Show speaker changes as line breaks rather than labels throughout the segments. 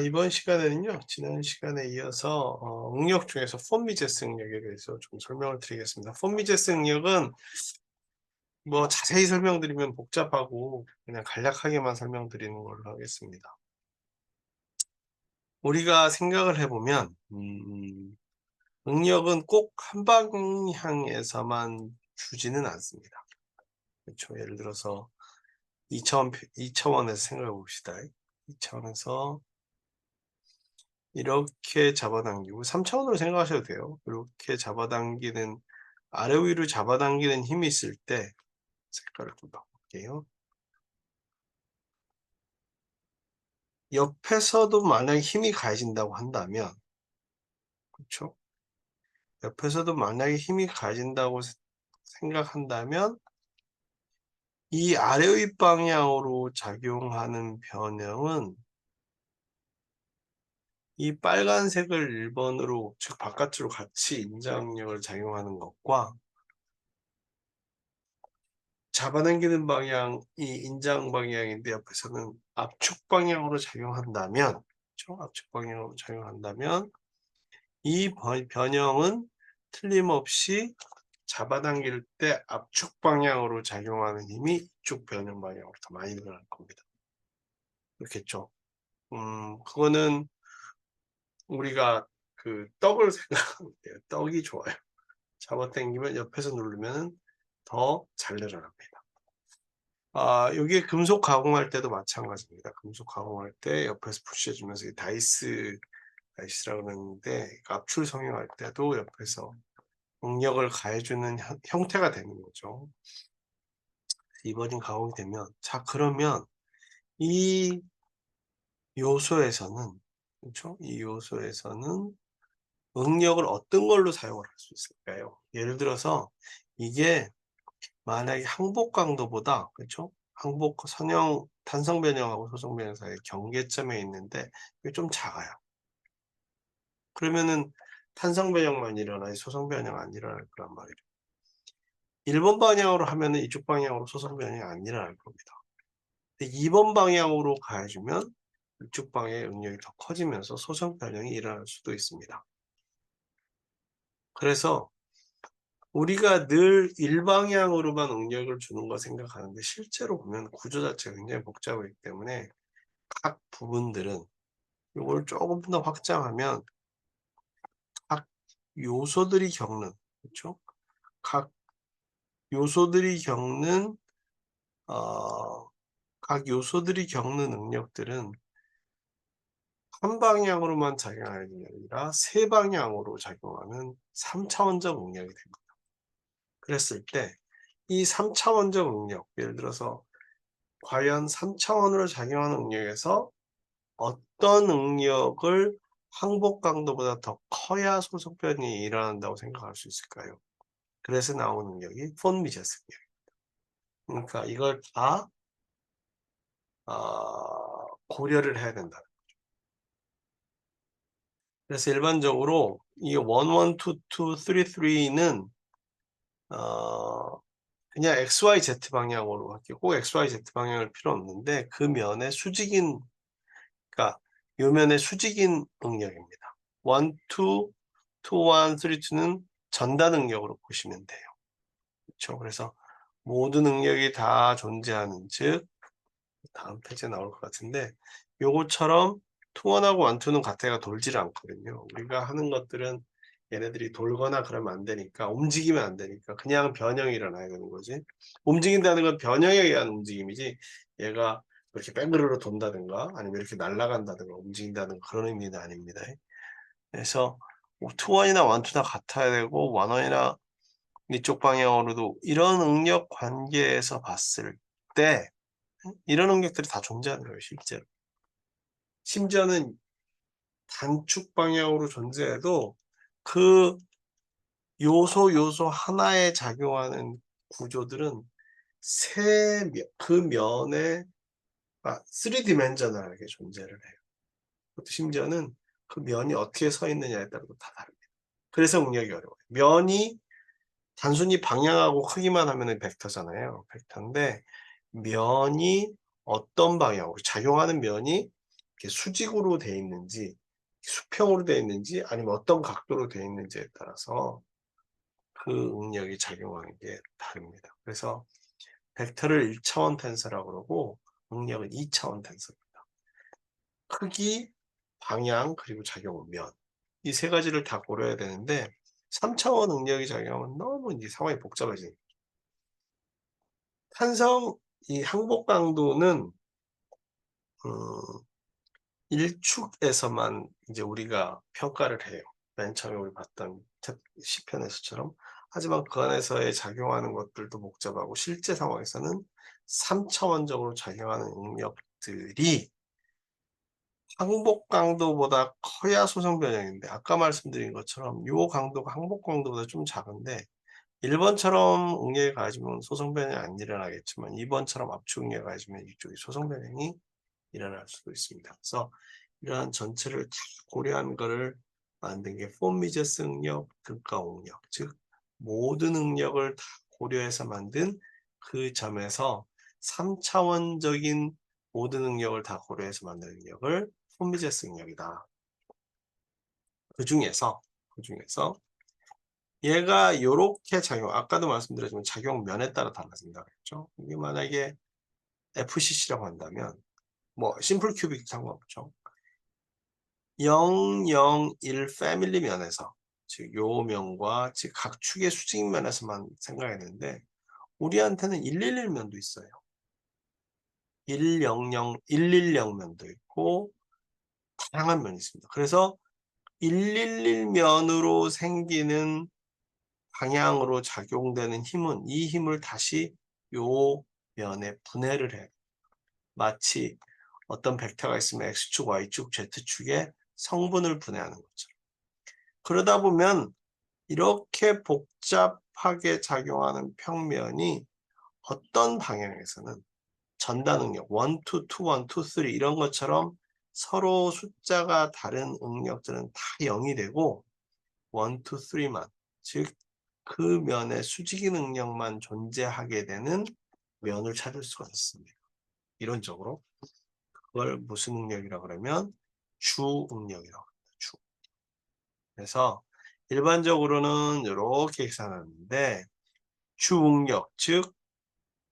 이번 시간에는요, 지난 시간에 이어서 응력 중에서 폼미제스 응력에 대해서 좀 설명을 드리겠습니다. 폼미제스 응력은 뭐 자세히 설명드리면 복잡하고 그냥 간략하게만 설명드리는 걸로 하겠습니다. 우리가 생각을 해보면 응력은 꼭 한 방향에서만 주지는 않습니다. 그렇죠? 예를 들어서 2차원에서 생각해 봅시다. 2차원에서 이렇게 잡아당기고 3차원으로 생각하셔도 돼요. 이렇게 잡아당기는 아래 위로 잡아당기는 힘이 있을 때 색깔을 좀 바꿀게요. 옆에서도 만약에 힘이 가해진다고 한다면, 그렇죠? 옆에서도 만약에 힘이 가해진다고 생각한다면 이 아래 윗 방향으로 작용하는 변형은 이 빨간색을 1번으로 즉 바깥으로 같이 인장력을 작용하는 것과 잡아당기는 방향이 인장 방향인데 옆에서는 압축 방향으로 작용한다면, 그렇죠? 압축 방향으로 작용한다면 이 변형은 틀림없이 잡아당길 때 압축 방향으로 작용하는 힘이 이쪽 변형 방향으로 더 많이 늘어날 겁니다. 그렇겠죠? 그거는 우리가 그 떡을 생각하면 돼요. 떡이 좋아요. 잡아당기면 옆에서 누르면 더 잘 늘어납니다. 요게 금속 가공할 때도 마찬가지입니다. 금속 가공할 때 옆에서 푸시해 주면서 다이스라고 그러는데 압출 성형할 때도 옆에서 응력을 가해 주는 형태가 되는 거죠. 이번이 가공이 되면 그러면 이 요소에서는, 그렇죠? 이 요소에서는 응력을 어떤 걸로 사용을 할 수 있을까요? 예를 들어서 이게 만약에 항복 강도보다, 그렇죠? 항복 선형 탄성 변형하고 소성 변형 사이의 경계점에 있는데 이게 좀 작아요. 그러면은 탄성 변형만 일어나지 소성 변형 안 일어날 거란 말이죠. 1번 방향으로 하면은 이쪽 방향으로 소성 변형이 안 일어날 겁니다. 근데 2번 방향으로 가해주면 이쪽 방향의 응력이 더 커지면서 소성 변형이 일어날 수도 있습니다. 그래서 우리가 늘 일방향으로만 응력을 주는 거 생각하는데 실제로 보면 구조 자체가 굉장히 복잡하기 때문에 각 부분들은 이걸 조금 더 확장하면 각 요소들이 겪는, 그렇죠? 각 요소들이 겪는 어, 각 요소들이 겪는 응력들은 한 방향으로만 작용하는 게 아니라 세 방향으로 작용하는 3차원적 응력이 됩니다. 그랬을 때 이 3차원적 응력, 예를 들어서 과연 3차원으로 작용하는 응력에서 어떤 응력을 항복 강도보다 더 커야 소속변이 일어난다고 생각할 수 있을까요? 그래서 나오는 능력이 폰미제스 능력. 그러니까 이걸 다 고려를 해야 된다. 그래서 일반적으로 이 1, 1, 2, 2, 3, 3는 그냥 XYZ 방향으로 할게요. 꼭 XYZ 방향일 필요 없는데 그 면에 수직인, 그러니까 요 면에 수직인 응력입니다. 1, 2, 2, 1, 3, 2는 전단 응력으로 보시면 돼요. 그렇죠? 그래서 모든 응력이 다 존재하는, 즉 다음 페이지에 나올 것 같은데 요거처럼 투원하고 완투는 가태가 돌지를 않거든요. 우리가 하는 것들은 얘네들이 돌거나 그러면 안 되니까, 움직이면 안 되니까 그냥 변형이 일어나야 되는 거지. 움직인다는 건 변형에 의한 움직임이지 얘가 이렇게 뺑그르르 돈다든가 아니면 이렇게 날아간다든가 움직인다는 그런 의미는 아닙니다. 그래서 투원이나 완투나 같아야 되고 원원이나 이쪽 방향으로도 이런 응력 관계에서 봤을 때 이런 응력들이 다 존재하는 거예요, 실제로. 심지어는 단축 방향으로 존재해도 그 요소 하나에 작용하는 구조들은 그 면에 3디멘저널하게 존재를 해요. 그것도 심지어는 그 면이 어떻게 서 있느냐에 따라서 다 다릅니다. 그래서 응력이 어려워요. 면이 단순히 방향하고 크기만 하면 벡터잖아요. 벡터인데 면이 어떤 방향으로 작용하는 면이 이렇게 수직으로 돼 있는지 수평으로 돼 있는지 아니면 어떤 각도로 돼 있는지에 따라서 그 응력이 작용하는 게 다릅니다. 그래서 벡터를 1차원 텐서라고 그러고 응력은 2차원 텐서입니다. 크기, 방향, 그리고 작용 면. 이 세 가지를 다 고려해야 되는데 3차원 응력이 작용하면 너무 이제 상황이 복잡해집니다. 탄성 이 항복 강도는 1축에서만 이제 우리가 평가를 해요. 맨 처음에 우리 봤던 시편에서처럼. 하지만 그 안에서의 작용하는 것들도 복잡하고 실제 상황에서는 3차원적으로 작용하는 응력들이 항복 강도보다 커야 소성 변형인데 아까 말씀드린 것처럼 요 강도가 항복 강도보다 좀 작은데 1번처럼 응력이 가해지면 소성 변형이 안 일어나겠지만 2번처럼 압축 응력이 가해지면 이쪽이 소성 변형이 일어날 수도 있습니다. 그래서 이러한 전체를 다 고려한 거를 만든 게 폼미제스 응력, 등가 응력, 즉 모든 응력을 다 고려해서 만든 그 점에서 3차원적인 모든 응력을 다 고려해서 만든 응력을 폼미제스 응력이다. 그 중에서 얘가 이렇게 작용, 아까도 말씀드렸지만 작용면에 따라 달라진다 그랬죠. 이게 만약에 FCC라고 한다면 뭐 심플 큐빅 상관없죠. 0, 0, 1 패밀리 면에서 즉 요 면과 즉 각 축의 수직 면에서만 생각했는데 우리한테는 111 면도 있어요. 100, 110 면도 있고 다양한 면이 있습니다. 그래서 111 면으로 생기는 방향으로 작용되는 힘은 이 힘을 다시 요 면에 분해를 해요. 마치 어떤 벡터가 있으면 X축, Y축, Z축에 성분을 분해하는 것처럼. 그러다 보면 이렇게 복잡하게 작용하는 평면이 어떤 방향에서는 전단 응력, 1, 2, 2, 1, 2, 3 이런 것처럼 서로 숫자가 다른 응력들은 다 0이 되고 1, 2, 3만, 즉 그 면에 수직인 응력만 존재하게 되는 면을 찾을 수가 있습니다. 이론적으로. 그걸 무슨 응력이라고 그러면 주응력이라고 합니다. 주. 그래서 일반적으로는 이렇게 계산하는데 주응력, 즉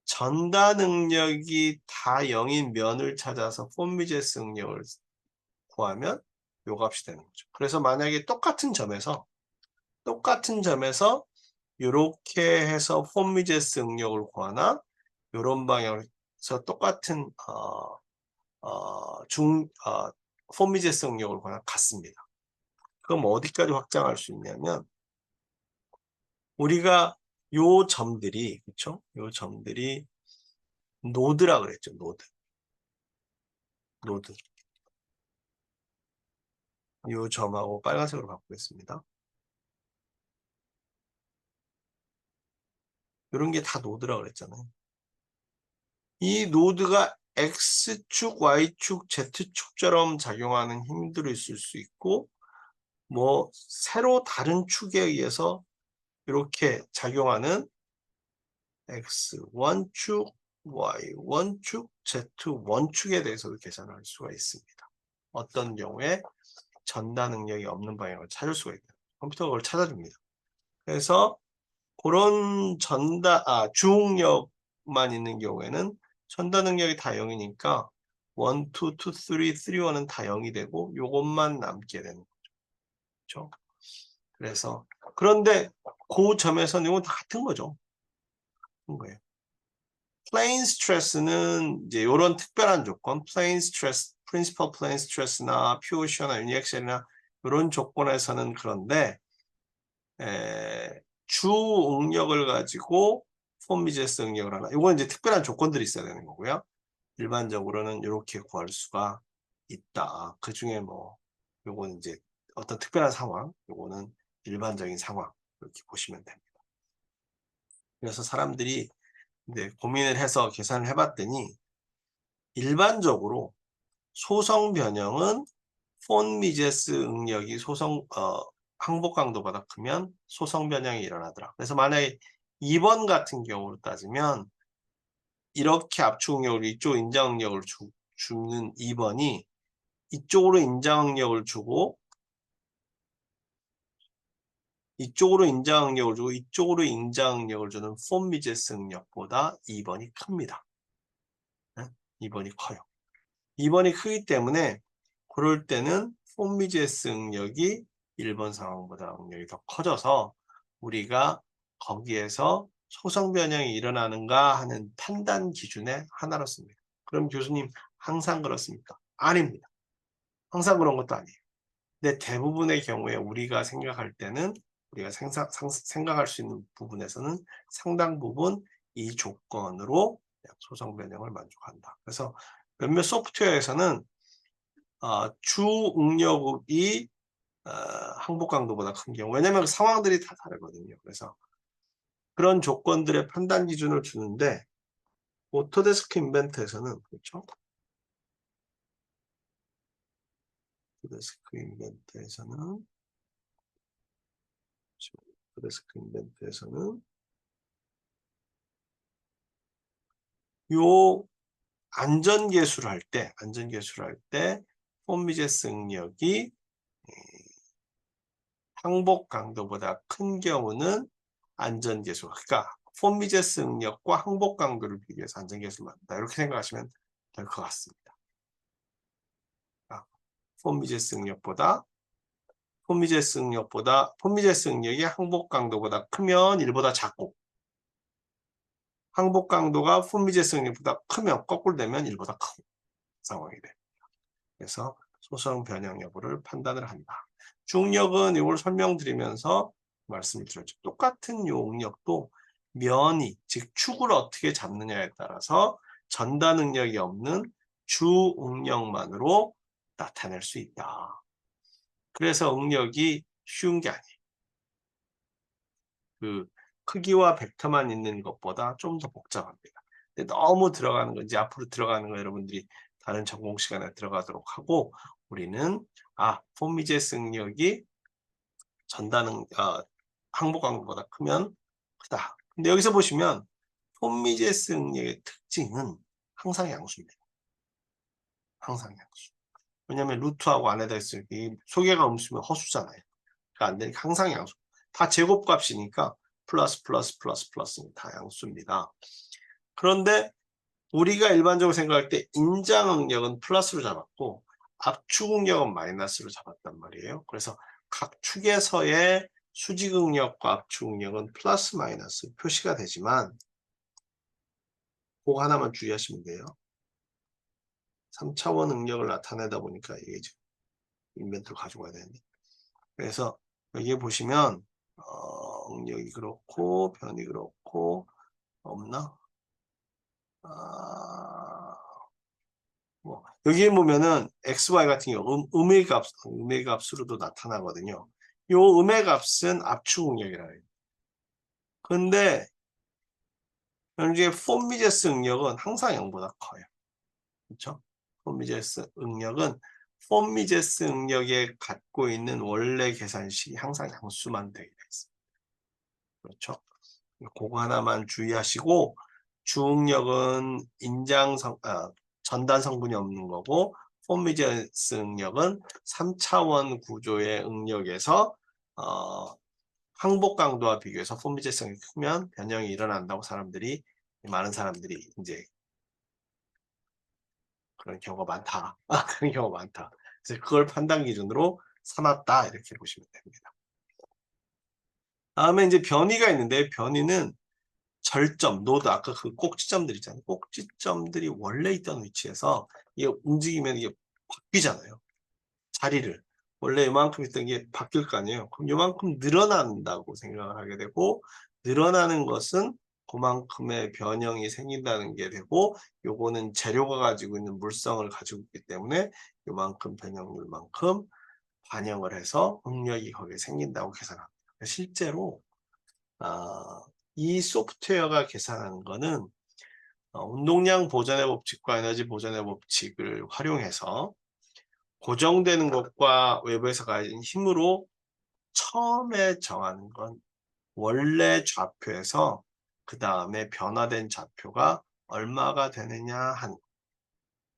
전다 능력이 다 0인 면을 찾아서 폼미제스 응력을 구하면 요 값이 되는 거죠. 그래서 만약에 똑같은 점에서 이렇게 해서 폼미제스 응력을 구하나 이런 방향에서 똑같은 폼미제스 응력을 구하나 같습니다. 그럼 어디까지 확장할 수 있냐면 우리가 요 점들이 그렇죠? 요 점들이 노드라 그랬죠. 노드. 요 점하고 빨간색으로 바꾸겠습니다. 이런 게 다 노드라 그랬잖아요. 이 노드가 X축, Y축, Z축처럼 작용하는 힘들이 있을 수 있고 뭐 새로 다른 축에 의해서 이렇게 작용하는 X 원축, Y 원축, Z 원축에 대해서도 계산할 수가 있습니다. 어떤 경우에 전다 능력이 없는 방향을 찾을 수가 있다. 컴퓨터가 그걸 찾아줍니다. 그래서 그런 주응력만 있는 경우에는 전다 능력이 다 0이니까 1, 2, 2, 3, 3, 1은 다 0이 되고 요것만 남게 되는 거죠. 그래서 그런데 그 점에서는 이건 다 같은 거죠. 같은 거예요. 플레인 스트레스는 이제 이런 특별한 조건, 플레인 스트레스, 프린시펄 플레인 스트레스나 퓨어 시어나 유니엑셀이나 이런 조건에서는 그런데 주 응력을 가지고 폼미제스 응력을 하나. 이건 이제 특별한 조건들이 있어야 되는 거고요. 일반적으로는 이렇게 구할 수가 있다. 그 중에 뭐 요건 이제 어떤 특별한 상황, 요거는 일반적인 상황 이렇게 보시면 됩니다. 그래서 사람들이 이제 고민을 해서 계산을 해봤더니 일반적으로 소성 변형은 폼미제스 응력이 항복 강도보다 크면 소성 변형이 일어나더라. 그래서 만약에 2번 같은 경우로 따지면 이렇게 압축 응력을 이쪽 인자 응력을 주는 2번이 이쪽으로 인자응력을 주고 이쪽으로 인자응력을 주고 이쪽으로 인자응력을 주는 폼미제스 응력보다 2번이 큽니다. 2번이 커요. 2번이 크기 때문에 그럴 때는 폼미제스 응력이 1번 상황보다 응력이 더 커져서 우리가 거기에서 소성 변형이 일어나는가 하는 판단 기준의 하나로 씁니다. 그럼 교수님 항상 그렇습니까? 아닙니다. 항상 그런 것도 아니에요. 근데 대부분의 경우에 우리가 생각할 때는 우리가 생각할 수 있는 부분에서는 상당 부분 이 조건으로 소성 변형을 만족한다. 그래서 몇몇 소프트웨어에서는 주 응력이 항복 강도보다 큰 경우, 왜냐하면 상황들이 다 다르거든요. 그래서 그런 조건들의 판단 기준을 주는데 오토데스크 인벤트에서는 그렇죠? 오토데스크 인벤트에서는 요 안전계수를 할 때 폼미제스 응력이 항복 강도보다 큰 경우는 안전계수, 그러니까 폼미제스 응력과 항복 강도를 비교해서 안전계수를 만든다. 이렇게 생각하시면 될 것 같습니다. 폼미제스 응력이 항복 강도보다 크면 1보다 작고, 항복 강도가 폼미제스 응력보다 크면 거꾸로 되면 1보다 큰 상황이 됩니다. 그래서 소성 변형 여부를 판단을 한다. 중력은 이걸 설명드리면서 말씀을 드렸죠. 똑같은 요 응력도 면이, 즉 축을 어떻게 잡느냐에 따라서 전다 능력이 없는 주 응력만으로 나타낼 수 있다. 그래서 응력이 쉬운 게 아니에요. 그 크기와 벡터만 있는 것보다 좀 더 복잡합니다. 근데 너무 들어가는 거, 이제 앞으로 들어가는 거 여러분들이 다른 전공 시간에 들어가도록 하고, 우리는 폼미제스 응력이 항복 강도보다 크면 크다. 근데 여기서 보시면 폼미제스 응력의 특징은 항상 양수입니다. 항상 양수. 왜냐하면 루트하고 안에다 있을 때 소개가 없으면 허수잖아요. 그러니까 안 되니까 항상 양수. 다 제곱값이니까 플러스 다 양수입니다. 그런데 우리가 일반적으로 생각할 때 인장 응력은 플러스로 잡았고 압축 응력은 마이너스로 잡았단 말이에요. 그래서 각 축에서의 수직 응력과 압축 응력은 플러스 마이너스 표시가 되지만 그거 하나만 주의하시면 돼요. 3차원 응력을 나타내다 보니까 이게 지금 인벤트를 가지고 가야 되는데, 그래서 여기에 보시면 응력이 그렇고 변이 그렇고 없나? 여기에 보면은 XY 같은 경우 음의 값으로도 나타나거든요. 요 음의 값은 압축 응력이라고 해요. 근데 현재 폼미제스 응력은 항상 0보다 커요. 그렇죠? 폼미제스 응력에 갖고 있는 원래 계산식이 항상 양수만 되게 돼 있습니다. 그렇죠? 그거 하나만 주의하시고, 주응력은 전단 성분이 없는 거고, 폼미제스 응력은 3차원 구조의 응력에서 항복 강도와 비교해서 폼미제성이 크면 변형이 일어난다고 많은 사람들이 이제 그런 경우가 많다. 그런 경우가 많다. 그래서 그걸 판단 기준으로 삼았다. 이렇게 보시면 됩니다. 다음에 이제 변이가 있는데, 변이는 절점, 노드, 아까 그 꼭지점들 있잖아요. 꼭지점들이 원래 있던 위치에서 이게 움직이면 이게 바뀌잖아요. 자리를. 원래 이만큼 있던 게 바뀔 거 아니에요. 그럼 이만큼 늘어난다고 생각을 하게 되고, 늘어나는 것은 그만큼의 변형이 생긴다는 게 되고, 요거는 재료가 가지고 있는 물성을 가지고 있기 때문에 요만큼 변형률만큼 반영을 해서 응력이 거기에 생긴다고 계산합니다. 실제로 이 소프트웨어가 계산하는 거는 운동량 보전의 법칙과 에너지 보전의 법칙을 활용해서 고정되는 것과 외부에서 가진 힘으로 처음에 정하는 건 원래 좌표에서 그 다음에 변화된 좌표가 얼마가 되느냐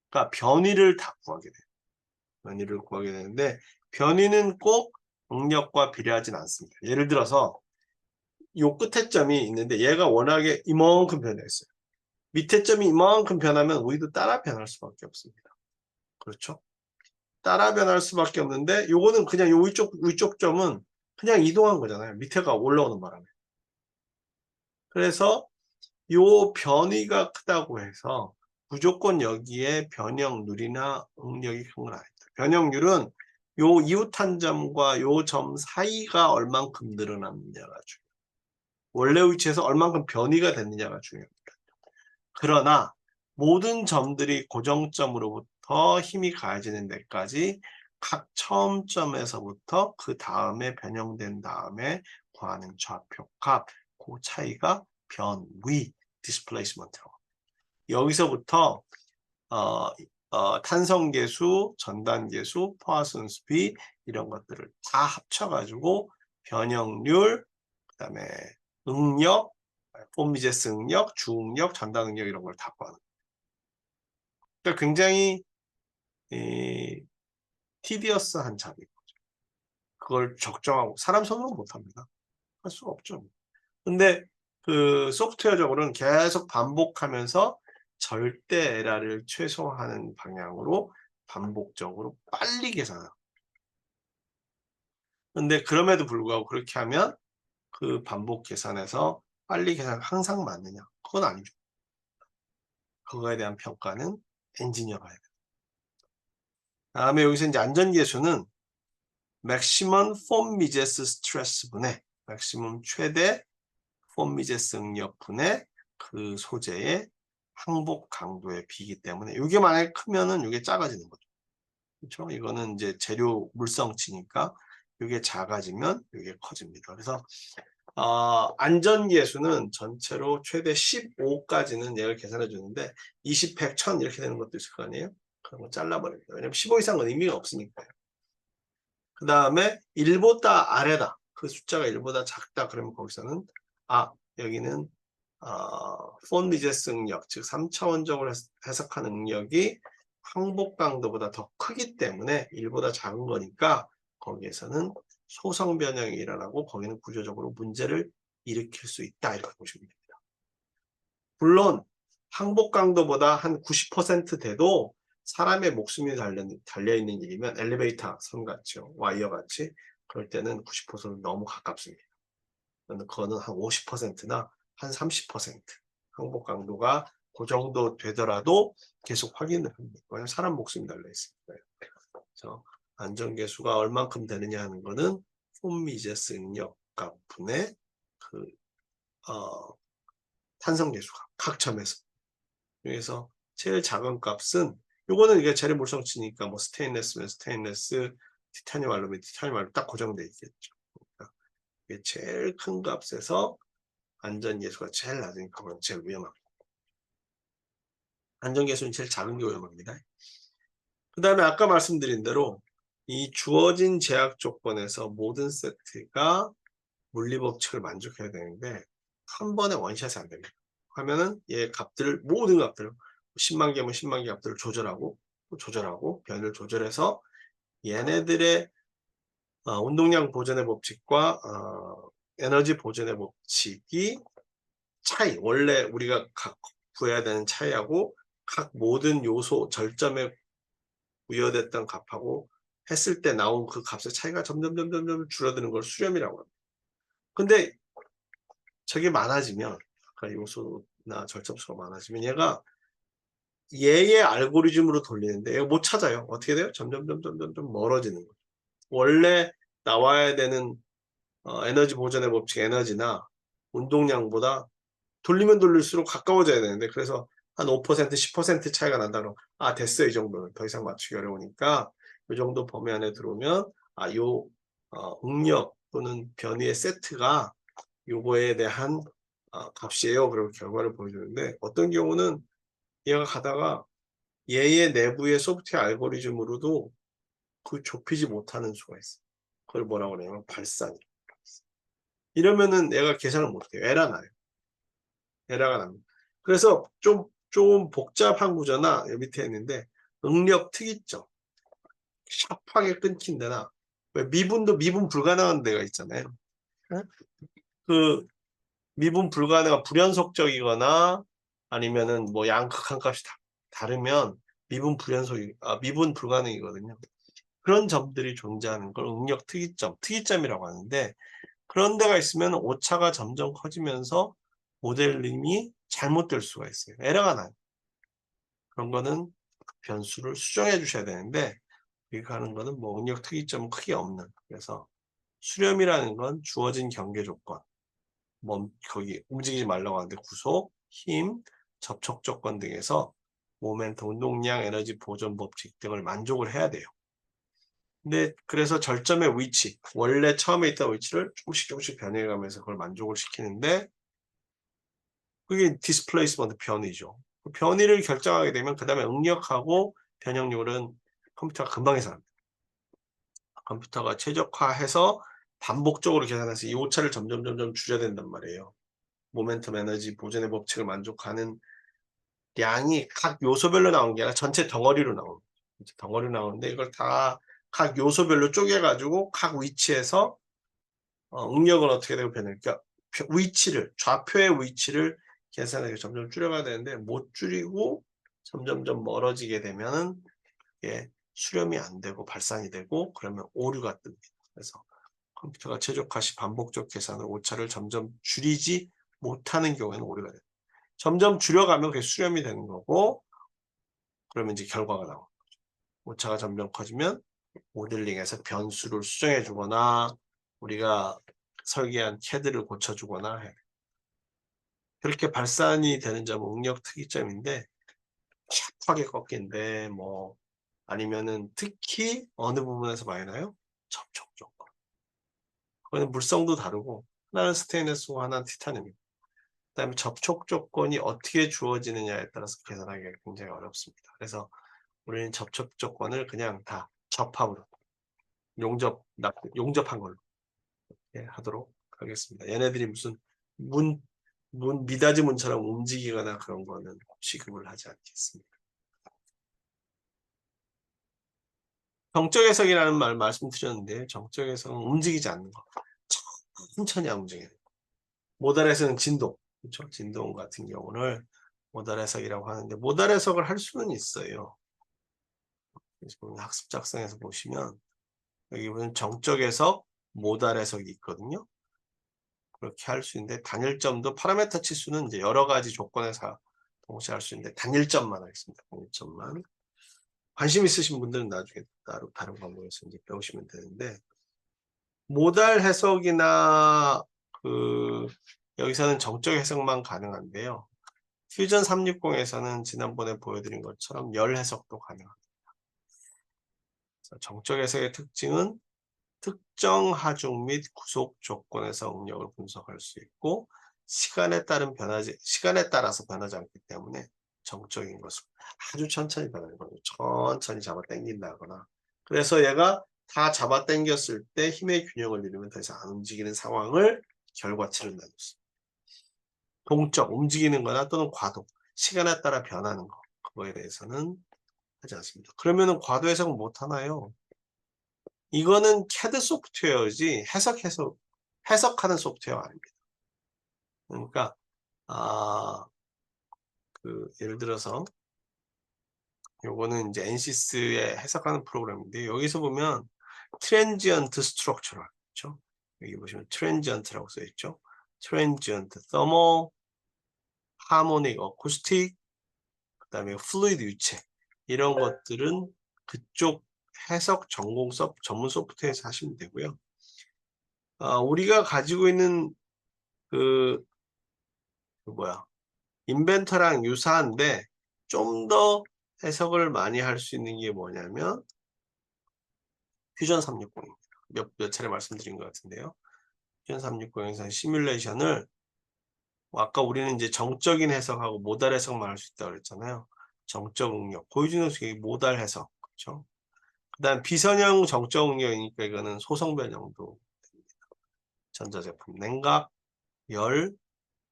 그러니까 변위를 다 구하게 돼요. 변위를 구하게 되는데 변위는 꼭 응력과 비례하진 않습니다. 예를 들어서 요 끝에 점이 있는데 얘가 워낙에 이만큼 변했어요. 밑에 점이 이만큼 변하면 우리도 따라 변할 수밖에 없습니다. 그렇죠? 따라 변할 수밖에 없는데 요거는 그냥 요 위쪽 점은 그냥 이동한 거잖아요. 밑에가 올라오는 바람에. 그래서 요 변위가 크다고 해서 무조건 여기에 변형률이나 응력이 큰 건 아닙니다. 변형률은 요 이웃한 점과 요 점 사이가 얼만큼 늘어났느냐가 중요해요. 원래 위치에서 얼만큼 변이가 됐느냐가 중요합니다. 그러나 모든 점들이 고정점으로부터 힘이 가해지는 데까지 각 처음 점에서부터 그 다음에 변형된 다음에 구하는 좌표 값, 그 차이가 변위, displacement라고. 여기서부터 탄성계수, 전단계수, 포화순수비 이런 것들을 다 합쳐가지고 변형률, 그다음에 응력, 폼미제스 응력, 주응력, 전단 응력 이런 걸 다 구하는. 그러니까 굉장히 티디어스한 작업인 거죠. 그걸 적정하고 사람 손으로 못합니다. 할 수가 없죠. 근데 그 소프트웨어적으로는 계속 반복하면서 절대 에러를 최소화하는 방향으로 반복적으로 빨리 계산하고. 근데 그럼에도 불구하고 그렇게 하면 그 반복 계산에서 빨리 계산 항상 맞느냐? 그건 아니죠. 그거에 대한 평가는 엔지니어가 해야 돼요. 다음에 여기서 이제 안전계수는 maximum 폼 미제스 스트레스 분의 maximum 최대 폼 미제스 응력 분의 그 소재의 항복 강도의 비이기 때문에 이게 만약에 크면은 이게 작아지는 거죠. 그렇죠? 이거는 이제 재료 물성치니까 이게 작아지면 이게 커집니다. 그래서 안전계수는 전체로 최대 15까지는 얘를 계산해 주는데 20, 100, 1000 이렇게 되는 것도 있을 거 아니에요? 그런 거 잘라버립니다. 왜냐면 15 이상은 의미가 없으니까요. 그 다음에 1보다 아래다. 그 숫자가 1보다 작다. 그러면 거기서는 여기는 폰 미제스 응력, 즉 3차원적으로 해석하는 응력이 항복 강도보다 더 크기 때문에 1보다 작은 거니까 거기에서는 소성 변형이 일어나고 거기는 구조적으로 문제를 일으킬 수 있다. 이렇게 보시면 됩니다. 물론 항복 강도보다 한 90% 돼도 사람의 목숨이 달려있는 일이면 엘리베이터 선 같죠. 와이어 같이 그럴 때는 90%는 너무 가깝습니다. 그거는 한 50%나 한 30% 항복 강도가 그 정도 되더라도 계속 확인을 합니다. 왜냐하면 사람 목숨이 달려있으니까요. 그래서 안전계수가 얼만큼 되느냐 하는 거는 폼미제스 응력값 분의 그 탄성계수가 각 점에서. 그래서 제일 작은 값은 요거는 이게 재료 물성치니까 뭐 스테인레스면 스테인레스, 티타늄 알루미늄, 티타늄 알루미늄 딱 고정돼 있겠죠. 그러니까 이게 제일 큰 값에서 안전계수가 제일 낮으니까 그건 제일 위험합니다. 안전계수는 제일 작은 게 위험합니다. 그 다음에 아까 말씀드린 대로 이 주어진 제약 조건에서 모든 세트가 물리법칙을 만족해야 되는데 한 번에 원샷이 안 됩니다. 하면은 얘 값들을 모든 값들을 10만 개면 10만 개 값들을 조절하고 변을 조절해서 얘네들의 운동량 보존의 법칙과 에너지 보존의 법칙이 차이 원래 우리가 구해야 되는 차이하고 각 모든 요소 절점에 부여됐던 값하고 했을 때 나온 그 값의 차이가 점점 줄어드는 걸 수렴이라고 합니다. 근데 저게 많아지면 아까 요소나 절점수가 많아지면 얘가 얘의 알고리즘으로 돌리는데 얘가 못 찾아요. 어떻게 돼요? 점점 멀어지는 거죠. 원래 나와야 되는 에너지 보존의 법칙 에너지나 운동량보다 돌리면 돌릴수록 가까워져야 되는데 그래서 한 5%, 10% 차이가 난다고 됐어요. 이 정도는 더 이상 맞추기 어려우니까 이 정도 범위 안에 들어오면 요 응력 또는 변이의 세트가 요거에 대한 값이에요. 그리고 결과를 보여주는데 어떤 경우는 얘가 가다가 얘의 내부의 소프트웨어 알고리즘으로도 그 좁히지 못하는 수가 있어요. 그걸 뭐라고 그러냐면 발산이라고. 이러면은 얘가 계산을 못해요. 에러 나요. 에러가 납니다. 그래서 좀 복잡한 구조나 여기 밑에 있는데 응력 특이점 합하게 끊긴 데나 왜 미분도 미분 불가능한 데가 있잖아요. 그 미분 불가능한 불연속적이거나 아니면은 뭐 양극한 값이 다르면 미분 불가능이거든요. 그런 점들이 존재하는 걸 응력 특이점이라고 하는데 그런 데가 있으면 오차가 점점 커지면서 모델링이 잘못될 수가 있어요. 에러가 나요. 그런 거는 변수를 수정해 주셔야 되는데 이렇게 하는 거는 뭐 응력 특이점은 크게 없는. 그래서 수렴이라는 건 주어진 경계 조건, 거기 움직이지 말라고 하는데 구속, 힘, 접촉 조건 등에서 모멘트, 운동량, 에너지 보존 법칙 등을 만족을 해야 돼요. 근데 그래서 절점의 위치, 원래 처음에 있던 위치를 조금씩 변해가면서 그걸 만족을 시키는데 그게 디스플레이스먼트 변이죠. 변이를 결정하게 되면 그 다음에 응력하고 변형률은 컴퓨터가 금방 계산합니다. 컴퓨터가 최적화해서 반복적으로 계산해서 이 오차를 점점 줄여야 된단 말이에요. 모멘텀 에너지 보존의 법칙을 만족하는 양이 각 요소별로 나온 게 아니라 전체 덩어리로 나옵니다. 덩어리로 나오는데 이걸 다 각 요소별로 쪼개가지고 각 위치에서 응력은 어떻게 되고 변할까? 좌표의 위치를 계산하기 점점 줄여가야 되는데 못 줄이고 점점 멀어지게 되면은 이게 수렴이 안 되고 발산이 되고 그러면 오류가 뜹니다. 그래서 컴퓨터가 최적화 시 반복적 계산으로 오차를 점점 줄이지 못하는 경우에는 오류가 돼요. 점점 줄여가면 그게 수렴이 되는 거고 그러면 이제 결과가 나오는 거죠. 오차가 점점 커지면 모델링에서 변수를 수정해 주거나 우리가 설계한 CAD를 고쳐 주거나 해요. 그렇게 발산이 되는 점은 응력 특이점인데 샤프하게 꺾인데 뭐 아니면은 특히 어느 부분에서 많이 나요? 접촉 조건. 그거는 물성도 다르고 하나는 스테인리스고 하나는 티타늄입니다. 그다음에 접촉 조건이 어떻게 주어지느냐에 따라서 계산하기가 굉장히 어렵습니다. 그래서 우리는 접촉 조건을 그냥 다 접합으로 용접한 걸로 하도록 하겠습니다. 얘네들이 무슨 미닫이 문처럼 움직이거나 그런 거는 취급을 하지 않겠습니다. 정적 해석이라는 말 말씀드렸는데 정적 해석은 움직이지 않는 거. 천천히 움직여요. 모달 해석은 진동, 그렇죠? 진동 같은 경우를 모달 해석이라고 하는데 모달 해석을 할 수는 있어요. 학습 작성에서 보시면 여기 보면 정적 해석, 모달 해석이 있거든요. 그렇게 할 수 있는데 단일점도 파라메터 치수는 이제 여러 가지 조건에서 동시에 할 수 있는데 단일점만 하겠습니다. 단일점만. 관심 있으신 분들은 나중에 따로 다른 방법에서 이제 배우시면 되는데 모달 해석이나 여기서는 정적 해석만 가능한데요. 퓨전 360에서는 지난번에 보여드린 것처럼 열 해석도 가능합니다. 정적 해석의 특징은 특정 하중 및 구속 조건에서 응력을 분석할 수 있고 시간에 따라서 변하지 않기 때문에 정적인 것을 아주 천천히 변하는 거죠. 천천히 잡아 당긴다거나. 그래서 얘가 다 잡아 당겼을 때 힘의 균형을 잃으면 더 이상 안 움직이는 상황을 결과치를 내놓습니다. 동적, 움직이는 거나 또는 과도, 시간에 따라 변하는 거. 그거에 대해서는 하지 않습니다. 그러면은 과도 해석은 못 하나요? 이거는 CAD 소프트웨어지 해석하는 소프트웨어 아닙니다. 그러니까 예를 들어서 요거는 이제 NCS에 해석하는 프로그램인데 여기서 보면 트랜지언트 스트럭처럴 그렇죠? 여기 보시면 트랜지언트라고 써 있죠. 트랜지언트, 터멀, 하모닉, 어쿠스틱, 그다음에 플루이드 유체 이런 것들은 그쪽 해석 전문 소프트웨어에서 하시면 되고요. 우리가 가지고 있는 인벤터랑 유사한데 좀 더 해석을 많이 할 수 있는 게 뭐냐면 퓨전 360입니다. 몇 차례 말씀드린 것 같은데요. 퓨전 360에서 시뮬레이션을 아까 우리는 이제 정적인 해석하고 모달 해석만 할 수 있다고 그랬잖아요. 정적 응력, 보여주는 식이 모달 해석, 그렇죠? 그다음 비선형 정적 응력이니까 이거는 소성 변형도 됩니다. 전자제품 냉각, 열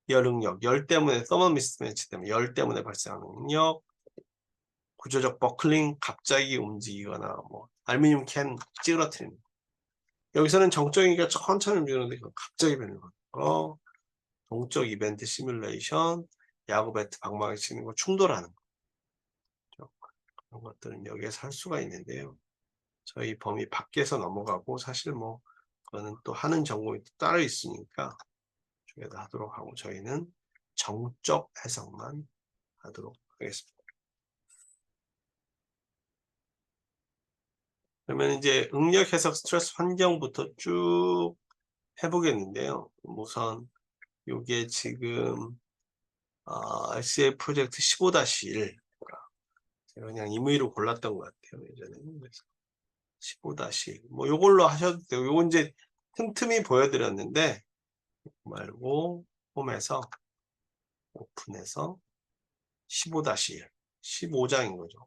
응력, 열 때문에 서머 미스매치 때문에 열 때문에 발생하는 응력, 구조적 버클링, 갑자기 움직이거나 뭐 알루미늄 캔 찌그러뜨리는 거. 여기서는 정적이니까 천천히 움직이는데 갑자기 변하는 거. 동적 이벤트 시뮬레이션, 야구 배트 방망이 치는 거 충돌하는 거. 그런 것들은 여기에서 할 수가 있는데요. 저희 범위 밖에서 넘어가고 사실 뭐 그거는 또 하는 전공이 따로 있으니까 저기다 하도록 하고 저희는 정적 해석만 하도록 하겠습니다. 그러면 이제 응력 해석 스트레스 환경부터 쭉 해보겠는데요. 우선 이게 지금 SAF 프로젝트 15-1 제가 그냥 임의로 골랐던 것 같아요. 예전에는. 그래서 15-1 뭐 요걸로 하셔도 되고 요건 이제 틈틈이 보여드렸는데 말고 홈에서 오픈해서 15-1 15장인 거죠.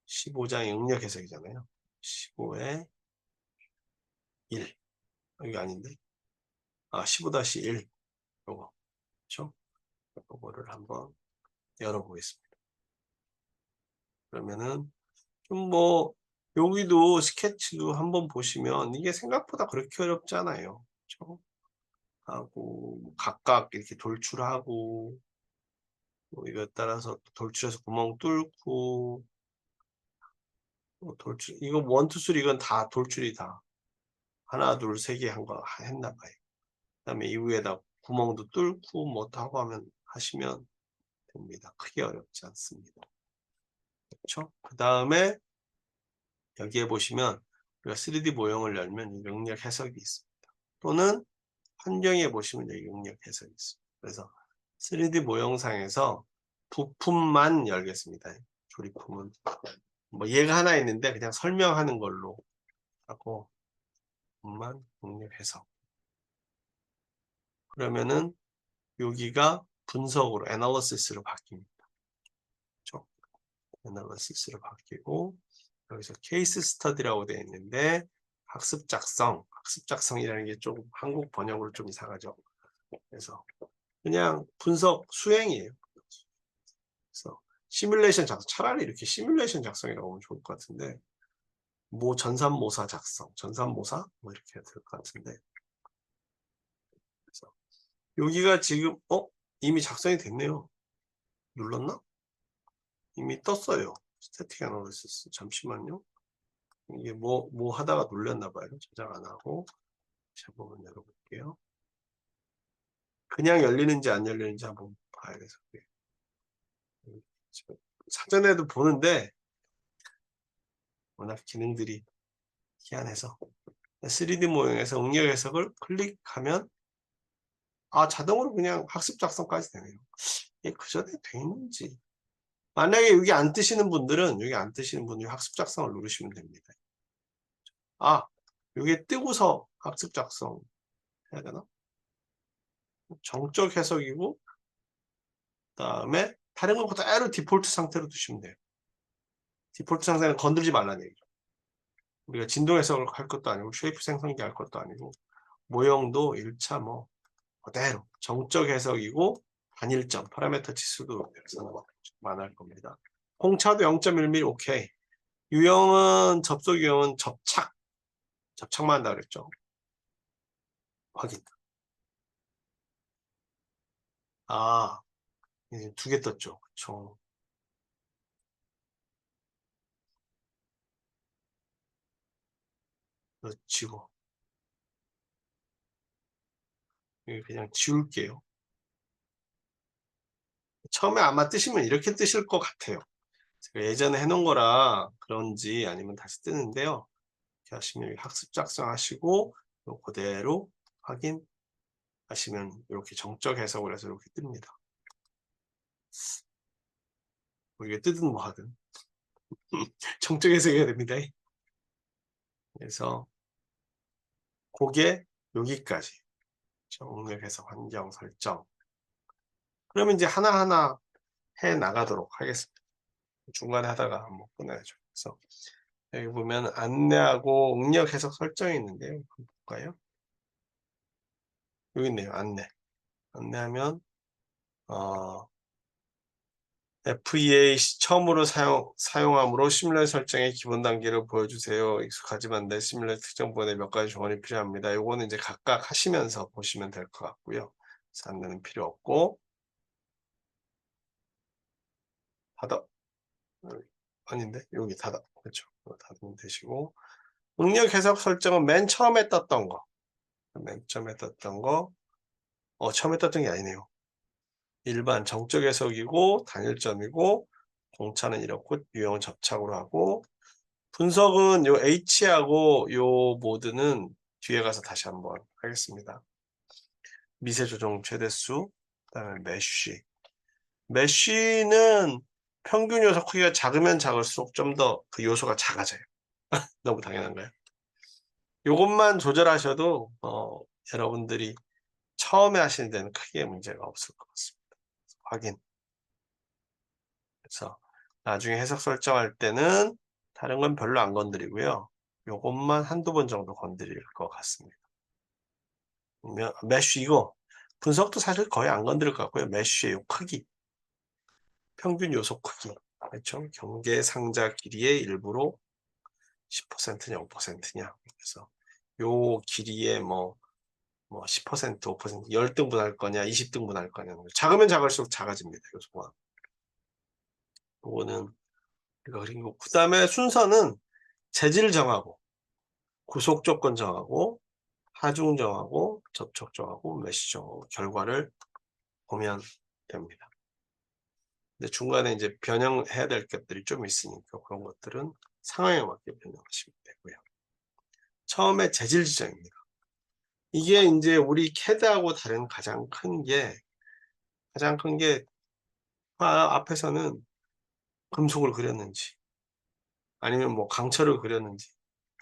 15장이 응력 해석이잖아요. 15의 1 여기 아닌데 15-1 요거 그렇죠? 요거를 한번 열어보겠습니다. 그러면은 좀 뭐 여기도 스케치도 한번 보시면 이게 생각보다 그렇게 어렵지 않아요. 그렇죠? 하고 각각 이렇게 돌출하고 뭐 이거에 따라서 돌출해서 구멍 뚫고 뭐 돌출 이거 1, 2, 3 이건 다 돌출이 다 하나 둘 세 개 한 거 했나 봐요. 그다음에 이후에다 구멍도 뚫고 뭐 하고 하면 하시면 됩니다. 크게 어렵지 않습니다. 그렇죠? 그다음에 여기에 보시면 우리가 3D 모형을 열면 응력 해석이 있습니다. 또는 환경에 보시면 여기 응력 해석이 있습니다. 그래서 3D 모형상에서 부품만 열겠습니다. 조립품은 뭐 얘가 하나 있는데 그냥 설명하는 걸로 하고 부품만 응력 해석. 그러면은 여기가 분석으로 애널리시스로 바뀝니다. 그렇죠? 애널리시스로 바뀌고 여기서 케이스 스터디라고 되어 있는데 학습 작성이라는 게 조금 한국 번역으로 좀 이상하죠. 그래서 그냥 분석 수행이에요. 그래서 시뮬레이션 작성 차라리 이렇게 시뮬레이션 작성이라고 하면 좋을 것 같은데 뭐 전산모사 작성 전산모사 뭐 이렇게 해야 될 것 같은데 그래서 여기가 지금 이미 작성이 됐네요. 눌렀나? 이미 떴어요. 스태틱 애널리시스 잠시만요. 이게 뭐 하다가 눌렸나 봐요. 저장 안 하고 다시 한번 열어볼게요. 그냥 열리는지 안 열리는지 한번 봐야겠어요. 사전에도 보는데 워낙 기능들이 희한해서 3D 모형에서 응력 해석을 클릭하면 자동으로 그냥 학습 작성까지 되네요. 이게 그 전에 돼 있는지 만약에 여기 안 뜨시는 분들은 여기 안 뜨시는 분이 학습 작성을 누르시면 됩니다. 여기 뜨고서 학습 작성 해야 되나? 정적 해석이고 그다음에 다른 건 그대로 디폴트 상태로 두시면 돼요. 디폴트 상태는 건들지 말라는 얘기죠. 우리가 진동 해석을 할 것도 아니고 쉐이프 생성기 할 것도 아니고 모형도 1차 뭐 그대로 정적 해석이고 단일점 파라미터 치수도 만할 겁니다. 홍차도 0.1mm 오케이. 유형은 접속 유형은 접착만 한다 그랬죠. 확인. 이제 2개 떴죠. 그쵸. 지워. 그냥 지울게요. 처음에 아마 뜨시면 이렇게 뜨실 것 같아요. 제가 예전에 해놓은 거라 그런지 아니면 다시 뜨는데요. 이렇게 하시면 학습 작성하시고 그대로 확인하시면 이렇게 정적 해석을 해서 이렇게 뜹니다. 이게 뜨든 뭐 하든 정적 해석해야 됩니다. 그래서 그게 여기까지 응력 해석 환경 설정. 그러면 이제 하나하나 해 나가도록 하겠습니다. 중간에 하다가 한번 끊어야죠. 그래서 여기 보면 안내하고 응력 해석 설정이 있는데요. 한번 볼까요? 여기 있네요. 안내하면 FEA 처음으로 사용함으로 시뮬레이션 설정의 기본 단계를 보여주세요. 익숙하지만 내 시뮬레이션 특정 부분에 몇 가지 조언이 필요합니다. 요거는 이제 각각 하시면서 보시면 될 것 같고요. 안내는 필요 없고. 닫아. 아닌데? 여기 닫아. 그렇죠. 닫으면 되시고. 응력 해석 설정은 맨 처음에 떴던 거. 맨 처음에 떴던 거. 처음에 떴던 게 아니네요. 일반 정적 해석이고 단일점이고 공차는 이렇고 유형은 접착으로 하고 분석은 요 H하고 요 모드는 뒤에 가서 다시 한번 하겠습니다. 미세 조정 최대수, 그다음에 메쉬. 메쉬는 평균 요소 크기가 작으면 작을수록 좀 더 그 요소가 작아져요. 너무 당연한가요? 요것만 조절하셔도 여러분들이 처음에 하시는 데는 크게 문제가 없을 것 같습니다. 확인. 그래서 나중에 해석 설정할 때는 다른 건 별로 안 건드리고요. 요것만 한두 번 정도 건드릴 것 같습니다. 메쉬 이거 분석도 사실 거의 안 건드릴 것 같고요. 메쉬의 요 크기, 평균 요소 크기, 그렇죠? 경계 상자 길이의 일부로 10%냐 5%냐. 그래서 요 길이의 뭐 10%, 5%, 10등분 할 거냐, 20등분 할 거냐. 작으면 작을수록 작아집니다. 요소가. 요거는 그리고 그 다음에 순서는 재질 정하고 구속 조건 정하고 하중 정하고 접촉 정하고 메시 정하고 결과를 보면 됩니다. 근데 중간에 이제 변형해야 될 것들이 좀 있으니까 그런 것들은 상황에 맞게 변형하시면 되고요. 처음에 재질 지정입니다. 이게 이제 우리 캐드하고 다른 가장 큰 게 앞에서는 금속을 그렸는지 아니면 뭐 강철을 그렸는지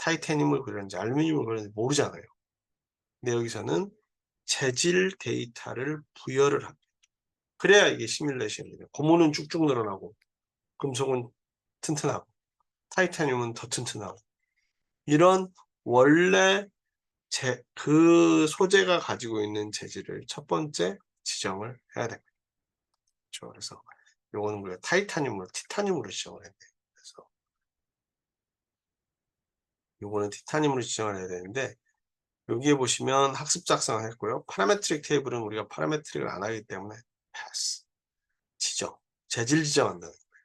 타이타늄을 그렸는지 알루미늄을 그렸는지 모르잖아요. 근데 여기서는 재질 데이터를 부여를 합니다. 그래야 이게 시뮬레이션입니다. 고무는 쭉쭉 늘어나고 금속은 튼튼하고 타이타늄은 더 튼튼하고 이런 원래 그 소재가 가지고 있는 재질을 첫 번째 지정을 해야 됩니다. 그렇죠? 그래서 요거는 우리가 타이타늄으로 티타늄으로 지정을 해야 돼요. 그래서 요거는 티타늄으로 지정을 해야 되는데 여기에 보시면 학습 작성을 했고요. 파라메트릭 테이블은 우리가 파라메트릭을 안 하기 때문에 패스 재질 지정한다는 거예요.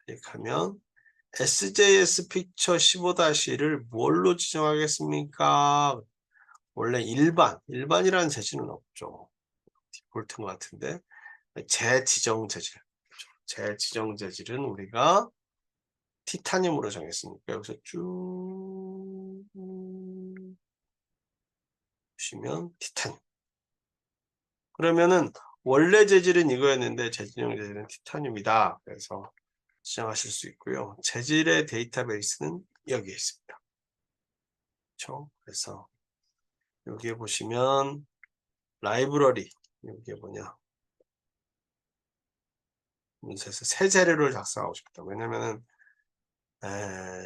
클릭하면 SJS 픽처 15-1을 뭘로 지정하겠습니까? 원래 일반이라는 재질은 없죠. 디폴트인 것 같은데 재지정 재질. 재지정 재질은 우리가 티타늄으로 정했으니까 여기서 쭉 보시면 티타늄. 그러면은 원래 재질은 이거였는데 재지정 재질은 티타늄이다. 그래서 지정하실 수 있고요. 재질의 데이터베이스는 여기에 있습니다. 그렇죠? 그래서 여기에 보시면 라이브러리 여기에 뭐냐 문서에서 새 재료를 작성하고 싶다. 왜냐면은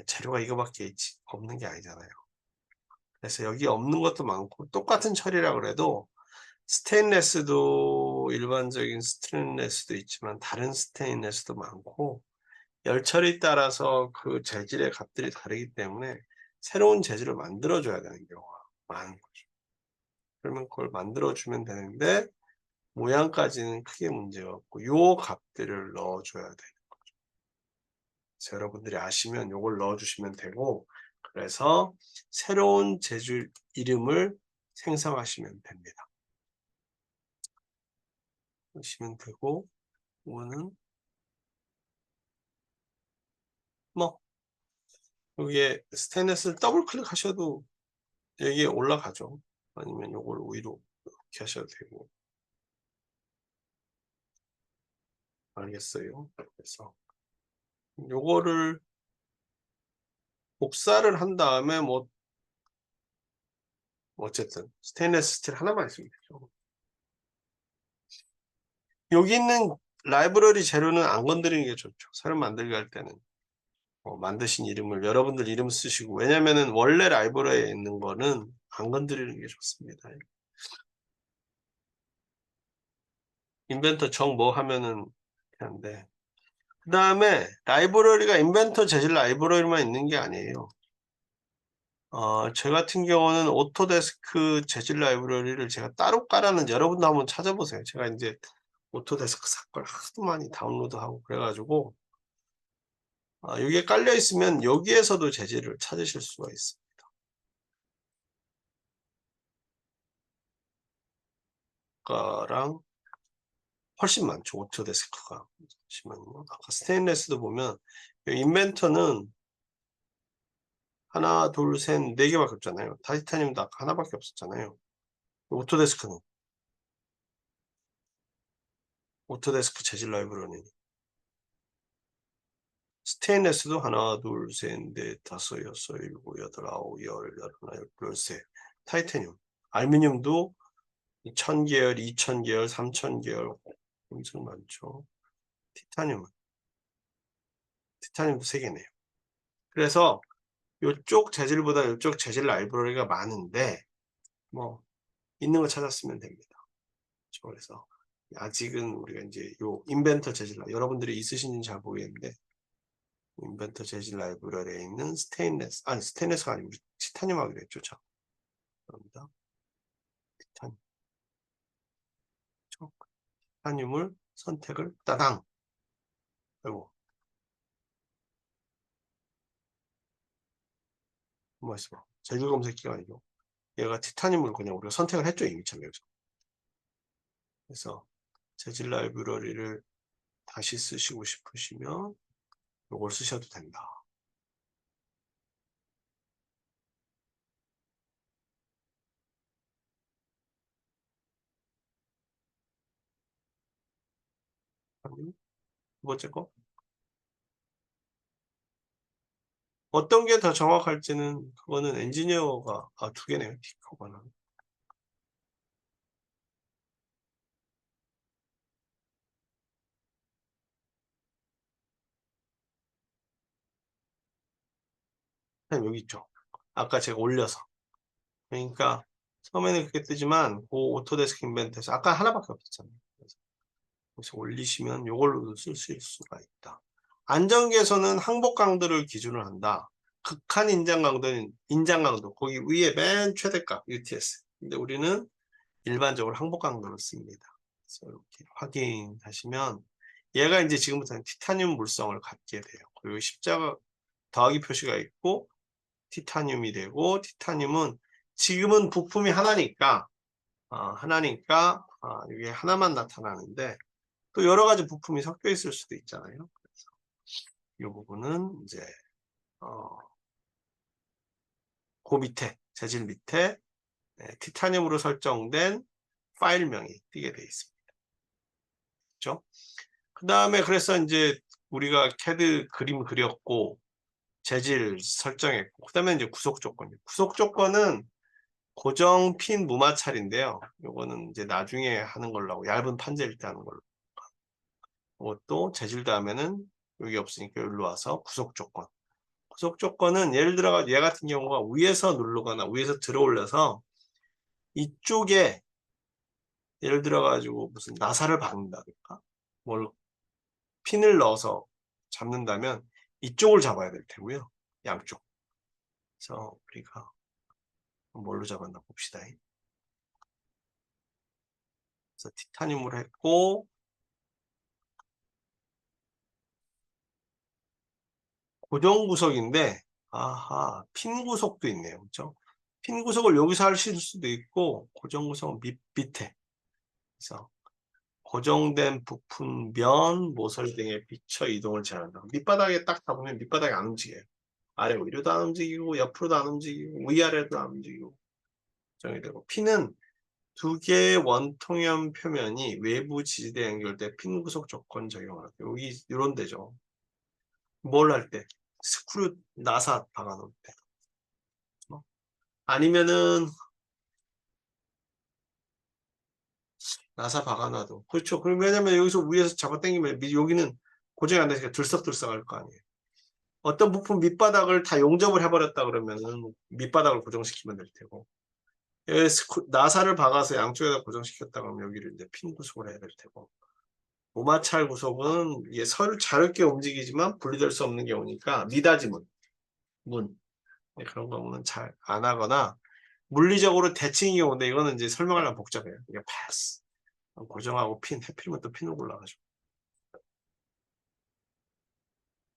재료가 이거밖에 없는 게 아니잖아요. 그래서 여기 없는 것도 많고 똑같은 처리라 그래도 스테인레스도 일반적인 스테인레스도 있지만 다른 스테인레스도 많고 열처리에 따라서 그 재질의 값들이 다르기 때문에 새로운 재질을 만들어줘야 되는 경우가 많은 거죠. 그러면 그걸 만들어주면 되는데 모양까지는 크게 문제가 없고 요 값들을 넣어줘야 돼요. 그래서 여러분들이 아시면 요걸 넣어주시면 되고 그래서 새로운 재질 이름을 생성하시면 됩니다. 하시면 되고 이거는 뭐 여기에 스테인리스를 더블 클릭하셔도 여기에 올라가죠. 아니면 요걸 위로 이렇게 하셔도 되고 알겠어요. 그래서 요거를 복사를 한 다음에 뭐 어쨌든 스테인리스 스틸 하나만 있으면 되죠. 여기 있는 라이브러리 재료는 안 건드리는 게 좋죠. 새로 만들기 할 때는 만드신 이름을 여러분들 이름 쓰시고 왜냐면은 원래 라이브러리에 있는 거는 안 건드리는 게 좋습니다. 인벤터 정 뭐 하면은 한데 그 다음에 라이브러리가 인벤터 재질 라이브러리만 있는 게 아니에요. 저 같은 경우는 오토데스크 재질 라이브러리를 제가 따로 깔았는지 여러분도 한번 찾아보세요. 제가 이제 오토데스크 삭걸 하도 많이 다운로드하고 그래가지고 여기에 깔려 있으면 여기에서도 재질을 찾으실 수가 있습니다. 아까랑 훨씬 많죠. 오토데스크가. 잠시만요. 아까 스테인레스도 보면 인벤터는 하나, 둘, 셋, 네 개밖에 없잖아요. 타이타늄도 아까 하나밖에 없었잖아요. 오토데스크는 오토데스크 재질 라이브러리. 스테인레스도 하나, 둘, 셋, 넷, 다섯, 여섯, 일곱, 여덟, 아홉, 열, 열하나, 열세. 타이타늄. 알루미늄도 1000계열, 2000계열, 3000계열 엄청 많죠. 티타늄도 3개네요. 그래서 이쪽 재질보다 이쪽 재질 라이브러리가 많은데 뭐 있는 거 찾았으면 됩니다. 그래서 아직은 우리가 이제 요 인벤터 재질 여러분들이 있으신지는 잘 모르겠는데 인벤터 재질 라이브러리에 있는 스테인레스가 아니고 티타늄하기로 했죠. 자, 그럽니다. 티타늄을 선택을 따당. 아이고, 뭐 있어? 재질 검색기가 아니고 얘가 티타늄을 그냥 우리가 선택을 했죠. 이미 참 여기서. 그래서 재질 라이브러리를 다시 쓰시고 싶으시면 이걸 쓰셔도 된다. 두 번째 거. 어떤 게 더 정확할지는 그거는 엔지니어가 2개네요. 티커가는. 여기 있죠. 아까 제가 올려서. 그러니까 처음에는 그렇게 뜨지만 그 오토데스크 인벤터에서 아까 하나밖에 없었잖아요. 그래서 올리시면 이걸로도 쓸 수가 있다. 안전 개선은 항복 강도를 기준으로 한다. 극한 인장 강도는 인장 강도. 거기 위에 맨 최대값 UTS. 근데 우리는 일반적으로 항복 강도를 씁니다. 그래서 이렇게 확인하시면 얘가 이제 지금부터는 티타늄 물성을 갖게 돼요. 그리고 십자가 더하기 표시가 있고 티타늄이 되고 티타늄은 지금은 부품이 하나니까 이게 하나만 나타나는데 또 여러 가지 부품이 섞여 있을 수도 있잖아요. 그래서 이 부분은 이제 그 밑에 재질 밑에 티타늄으로 설정된 파일명이 띄게 되어 있습니다. 그렇죠? 그 다음에 그래서 이제 우리가 CAD 그림 그렸고 재질 설정했고 그 다음에 이제 구속 조건이에요. 구속 조건은 고정 핀 무마찰인데요. 요거는 이제 나중에 하는 걸로 하고 얇은 판재일 때 하는 걸로. 이것도 재질 다음에는 여기 없으니까 여기로 와서 구속 조건. 구속 조건은 예를 들어 얘 같은 경우가 위에서 누르거나 위에서 들어 올려서 이쪽에 예를 들어 가지고 무슨 나사를 박는다든가 뭘 핀을 넣어서 잡는다면 이쪽을 잡아야 될 테고요. 양쪽. 그래서 우리가 뭘로 잡았나 봅시다. 그래서 티타늄으로 했고 고정 구석인데 핀 구석도 있네요. 그렇죠? 핀 구석을 여기서 하실 수도 있고 고정 구석은 밑에. 그래서 고정된 부품 면 모서리 등의 비처 이동을 제한한다. 밑바닥에 딱 잡으면 밑바닥이 안 움직여요. 아래 위로도 안 움직이고 옆으로도 안 움직이고 위아래도 안 움직이고 정이 되고 핀은 2개의 원통형 표면이 외부 지지대에 연결돼 핀 구속 조건 적용하다. 여기 이런 데죠. 뭘 할 때? 스크류 나사 박아놓을 때. 아니면은 나사 박아놔도 그렇죠. 그럼 왜냐면 여기서 위에서 잡아당기면 여기는 고정이 안 되니까 들썩들썩할 거 아니에요. 어떤 부품 밑바닥을 다 용접을 해버렸다 그러면은 밑바닥을 고정시키면 될 테고 나사를 박아서 양쪽에다 고정시켰다 그러면 여기를 이제 핀 구속을 해야 될 테고 오마찰 구속은 이게 서로 자유롭게 움직이지만 분리될 수 없는 경우니까 미닫이문, 문 네, 그런 경우는 잘 안 하거나 물리적으로 대칭이 경우인데 이거는 이제 설명하려면 복잡해요. 이게 패스 고정하고 핀 해필이면 또 핀으로 올라가죠.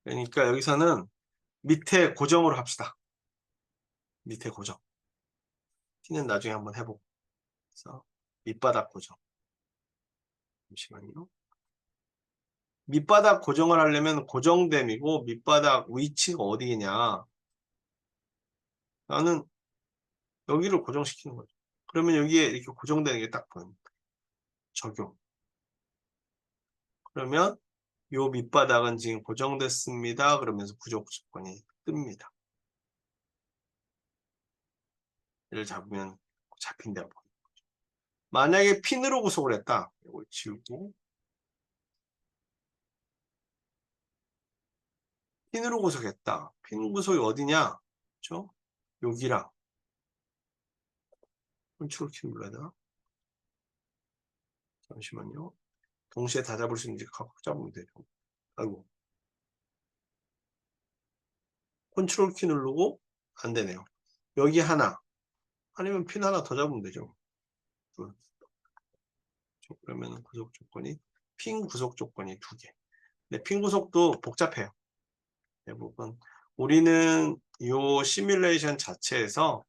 그러니까 여기서는 밑에 고정으로 합시다. 밑에 고정. 핀은 나중에 한번 해보고. 그래서 밑바닥 고정. 잠시만요. 밑바닥 고정을 하려면 고정됨이고 밑바닥 위치가 어디냐. 나는 여기를 고정시키는 거죠. 그러면 여기에 이렇게 고정되는 게 딱 보입니다. 적용. 그러면 요 밑바닥은 지금 고정됐습니다. 그러면서 부족 조건이 뜹니다. 얘를 잡으면 잡힌다고. 만약에 핀으로 구속을 했다. 이걸 지우고 핀으로 구속했다. 핀 구속이 어디냐? 그렇죠? 여기랑 컨트롤 키 눌러야 되나? 잠시만요. 동시에 다 잡을 수 있는지 각각 잡으면 되죠. 아이고. 컨트롤 키 누르고 안 되네요. 여기 하나 아니면 핀 하나 더 잡으면 되죠. 그러면 구속 조건이 핀 구속 조건이 2개. 근데 핀 구속도 복잡해요. 대부분 우리는 이 시뮬레이션 자체에서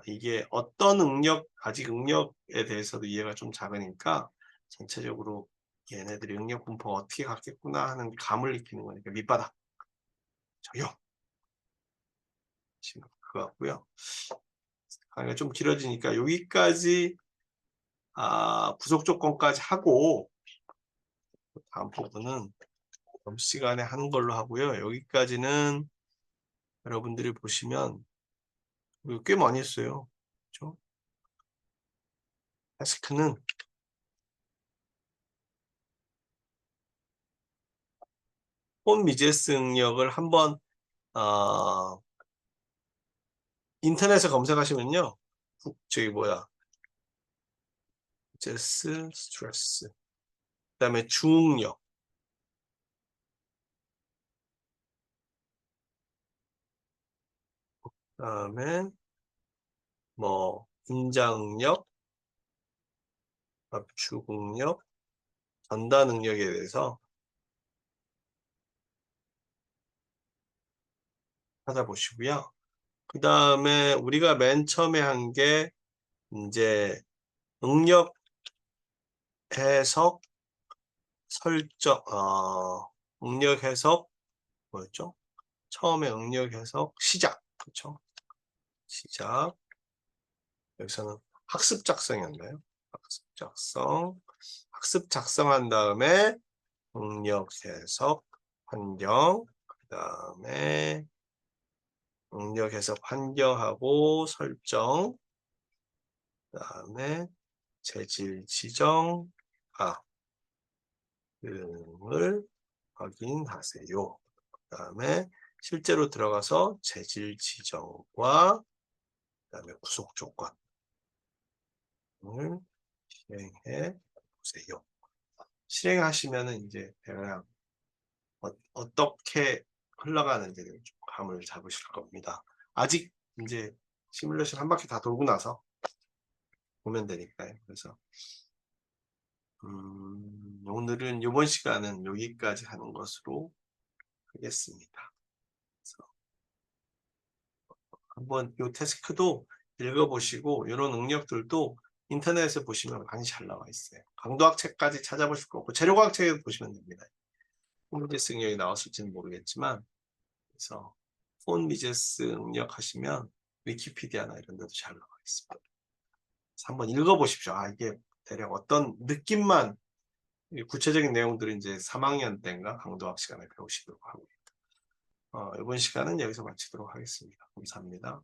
이게 어떤 응력, 아직 응력에 대해서도 이해가 좀 작으니까 전체적으로 얘네들이 응력 분포가 어떻게 갖겠구나 하는 감을 익히는 거니까 밑바닥 적용 지금 그거 같고요. 강의가 좀 길어지니까 여기까지 부속 조건까지 하고 다음 부분은 다음 시간에 하는 걸로 하고요. 여기까지는 여러분들이 보시면 꽤 많이 했어요. 그렇죠? 태스크는 폰 미제스 응력을 한번 인터넷에 검색하시면요. 저기 뭐야 미제스 스트레스 그다음에 중응력 그다음에 뭐 긴장응력, 압축응력, 전단응력에 대해서 찾아보시고요. 그 다음에 우리가 맨 처음에 한 게 이제 응력 해석 설정, 응력 해석 뭐였죠? 처음에 응력 해석 시작, 그렇죠? 시작. 여기서는 학습 작성이었나요? 학습 작성, 학습 작성한 다음에 응력 해석 환경, 그 다음에 응력 해석 환경하고 설정, 그 다음에 재질 지정, 등을 확인하세요. 그 다음에 실제로 들어가서 재질 지정과 그 다음에 구속 조건을 실행해 보세요. 실행하시면은 이제 대략 어떻게 흘러가는지를 좀 감을 잡으실 겁니다. 아직 이제 시뮬레이션 한 바퀴 다 돌고 나서 보면 되니까요. 그래서 오늘은 이번 시간은 여기까지 하는 것으로 하겠습니다. 그래서 한번 이 태스크도 읽어보시고 이런 응력들도 인터넷에 보시면 많이 잘 나와 있어요. 강도학 책까지 찾아보실 거 없고 재료과학 책에도 보시면 됩니다. 폰미제스 응력이 나왔을지는 모르겠지만 그래서 폰미제스 응력 하시면 위키피디아나 이런 데도 잘 나와 있습니다. 그래서 한번 읽어보십시오. 이게 대략 어떤 느낌만 구체적인 내용들은 이제 3학년 때인가 강도학 시간에 배우시도록 하고 이번 시간은 여기서 마치도록 하겠습니다. 감사합니다.